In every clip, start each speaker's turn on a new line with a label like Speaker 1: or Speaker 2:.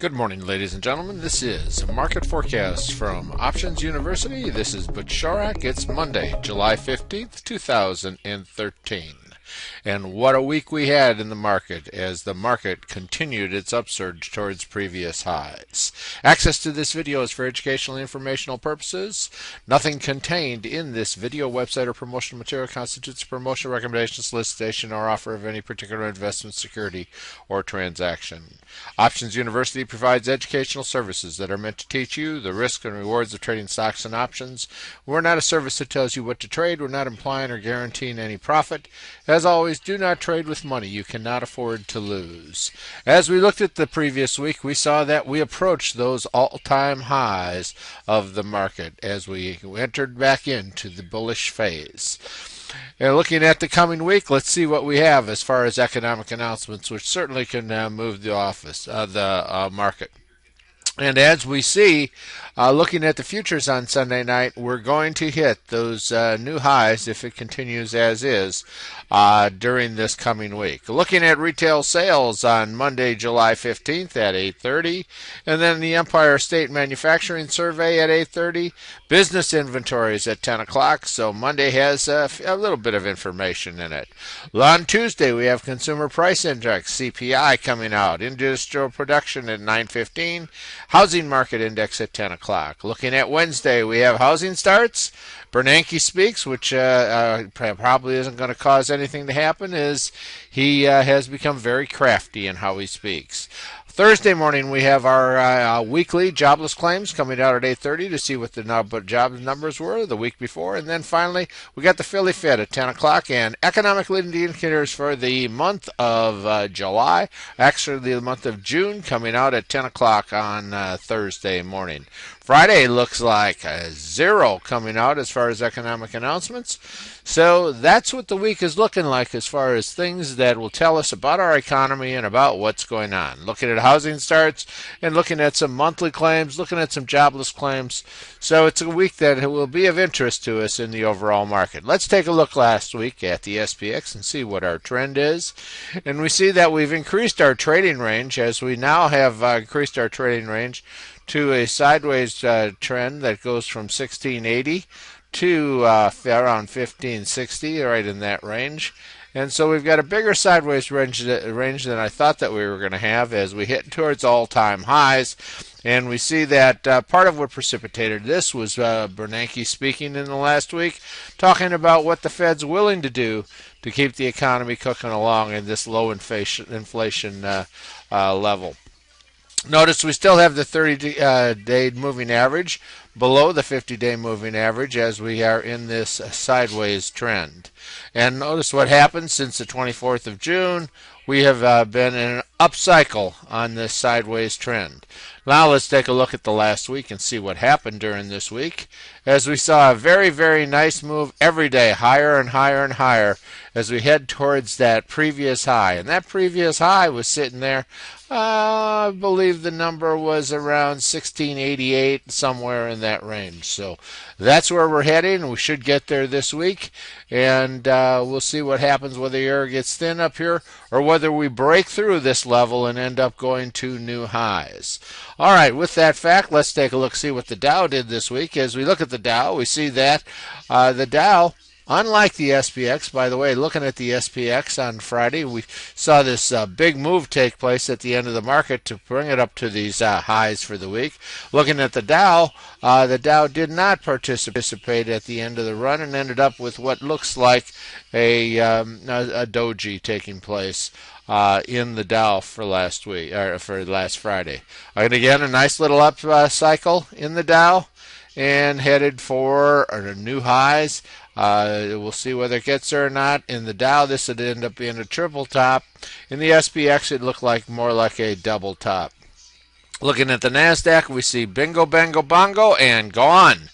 Speaker 1: Good morning, ladies and gentlemen. This is Market Forecast from Options University. This is Butch Shorak. It's Monday, July 15th, 2013. And what a week we had in the market as the market continued its upsurge towards previous highs. Access to this video is for educational and informational purposes. Nothing contained in this video, website, or promotional material constitutes a promotional recommendation, solicitation, or offer of any particular investment security or transaction. Options University provides educational services that are meant to teach you the risks and rewards of trading stocks and options. We're not a service that tells you what to trade. We're not implying or guaranteeing any profit. As always, do not trade with money you cannot afford to lose. As we looked at the previous week, we saw that we approached those all-time highs of the market as we entered back into the bullish phase. And looking at the coming week, let's see what we have as far as economic announcements, which certainly can move the market. And as we see, looking at the futures on Sunday night, we're going to hit those new highs if it continues as is during this coming week. Looking at retail sales on Monday, July 15th at 8:30, and then the Empire State Manufacturing Survey at 8:30, business inventories at 10 o'clock, so Monday has a little bit of information in it. On Tuesday, we have Consumer Price Index, CPI, coming out, industrial production at 9:15, housing market index at 10 o'clock. Looking at Wednesday, we have housing starts. Bernanke speaks, which probably isn't going to cause anything to happen, as he has become very crafty in how he speaks. Thursday morning, we have our weekly jobless claims coming out at 8:30 to see what the jobs numbers were the week before. And then finally, we got the Philly Fed at 10 o'clock and economic leading indicators for the month of July, actually the month of June, coming out at 10 o'clock on Thursday morning. Friday looks like a zero coming out as far as economic announcements. So that's what the week is looking like as far as things that will tell us about our economy and about what's going on. Looking at housing starts and looking at some monthly claims, looking at some jobless claims. So it's a week that will be of interest to us in the overall market. Let's take a look last week at the SPX and see what our trend is. And we see that we've increased our trading range, as we now have increased our trading range to a sideways trend that goes from 1680 to around 1560, right in that range. And so we've got a bigger sideways range than I thought that we were going to have as we hit towards all-time highs. And we see that part of what precipitated this was Bernanke speaking in the last week, talking about what the Fed's willing to do to keep the economy cooking along in this low inflation level. Notice we still have the 30-day moving average below the 50-day moving average as we are in this sideways trend. And notice what happened since the 24th of June. We have been in an up cycle on this sideways trend. Now let's take a look at the last week and see what happened during this week, as we saw a very, very nice move every day, higher and higher and higher, as we head towards that previous high. And that previous high was sitting there, I believe the number was around 1688, somewhere in that range. So that's where we're heading. We should get there this week, and we'll see what happens, whether the air gets thin up here or whether we break through this level and end up going to new highs. All right, with that fact, let's take a look, see what the Dow did this week. As we look at the Dow, we see that the Dow, unlike the SPX, by the way, looking at the SPX on Friday, we saw this big move take place at the end of the market to bring it up to these highs for the week. Looking at the Dow did not participate at the end of the run and ended up with what looks like a doji taking place in the Dow for last week, or for last Friday. And again, a nice little up cycle in the Dow, and headed for new highs. We'll see whether it gets there or not. In the Dow, this would end up being a triple top. In the SPX, it looked like more like a double top. Looking at the NASDAQ, we see bingo, bango, bongo, and gone.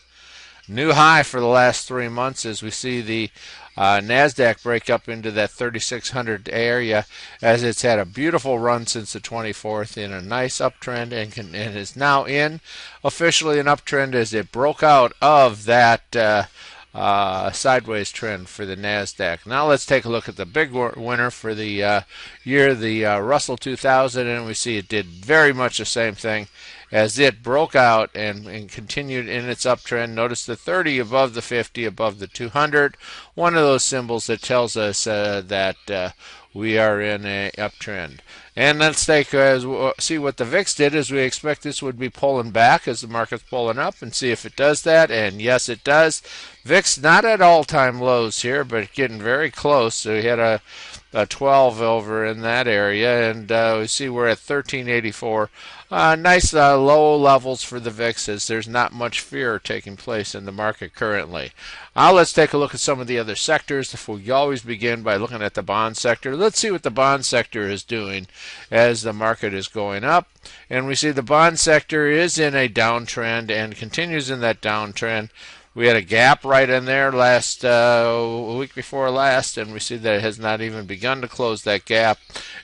Speaker 1: New high for the last 3 months as we see the NASDAQ break up into that 3,600 area, as it's had a beautiful run since the 24th in a nice uptrend and is now in officially an uptrend as it broke out of that sideways trend for the NASDAQ. Now let's take a look at the big winner for the year, the Russell 2000, and we see it did very much the same thing as it broke out and continued in its uptrend. Notice the 30 above the 50, above the 200, one of those symbols that tells us that we are in a uptrend. And let's take see what the VIX did, as we expect this would be pulling back as the market's pulling up, and see if it does that. And yes, it does. VIX not at all-time lows here, but getting very close. So we had a 12 over in that area, and we see we're at 1384. Nice low levels for the VIX, as there's not much fear taking place in the market currently. Let's take a look at some of the other sectors. We always begin by looking at the bond sector. Let's see what the bond sector is doing as the market is going up. And we see the bond sector is in a downtrend and continues in that downtrend. We had a gap right in there last week before last, and we see that it has not even begun to close that gap,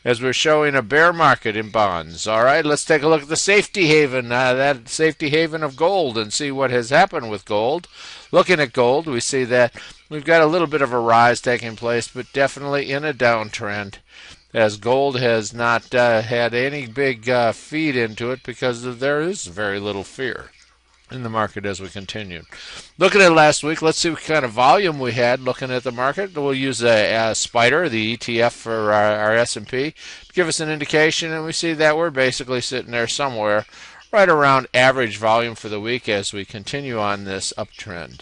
Speaker 1: as we're showing a bear market in bonds. All right, let's take a look at the safety haven, that safety haven of gold, and see what has happened with gold. Looking at gold, we see that we've got a little bit of a rise taking place, but definitely in a downtrend, as gold has not had any big feed into it, because there is very little fear in the market as we continue. Looking at last week, let's see what kind of volume we had looking at the market. We'll use a SPDR, the ETF for our S&P, to give us an indication, and we see that we're basically sitting there somewhere right around average volume for the week as we continue on this uptrend.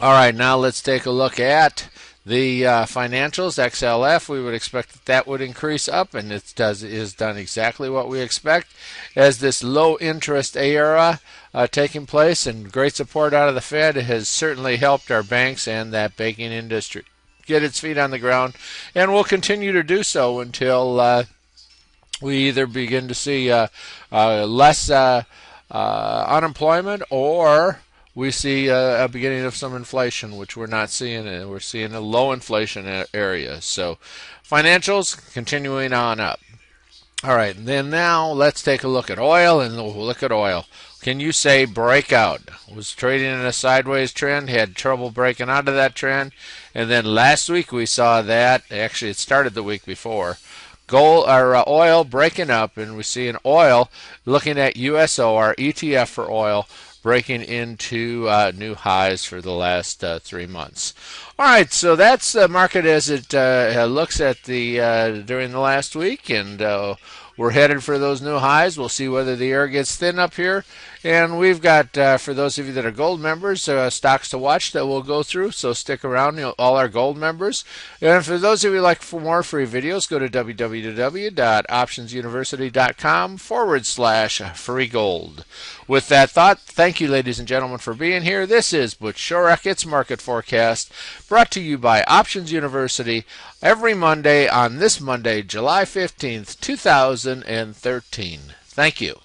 Speaker 1: All right, now let's take a look at the financials. XLF, we would expect that would increase up, and it is done exactly what we expect, as this low interest era taking place, and great support out of the Fed has certainly helped our banks and that banking industry get its feet on the ground, and will continue to do so until we either begin to see less unemployment, or we see a beginning of some inflation, which we're not seeing. We're seeing a low inflation area. So financials continuing on up. All right, and then now let's take a look at oil, and we'll look at oil. Can you say breakout? Was trading in a sideways trend, had trouble breaking out of that trend, and then last week we saw that, actually it started the week before, gold or oil breaking up, and we see an oil, looking at USO, our ETF for oil, breaking into new highs for the last 3 months. All right, so that's the market as it looks at the during the last week, and we're headed for those new highs. We'll see whether the air gets thin up here. And we've got, for those of you that are gold members, stocks to watch that we'll go through. So stick around, all our gold members. And for those of you who like for more free videos, go to www.optionsuniversity.com/free gold. With that thought, thank you, ladies and gentlemen, for being here. This is Butch Shorak, It's Market Forecast, brought to you by Options University every Monday on this Monday, July 15th, 2013. Thank you.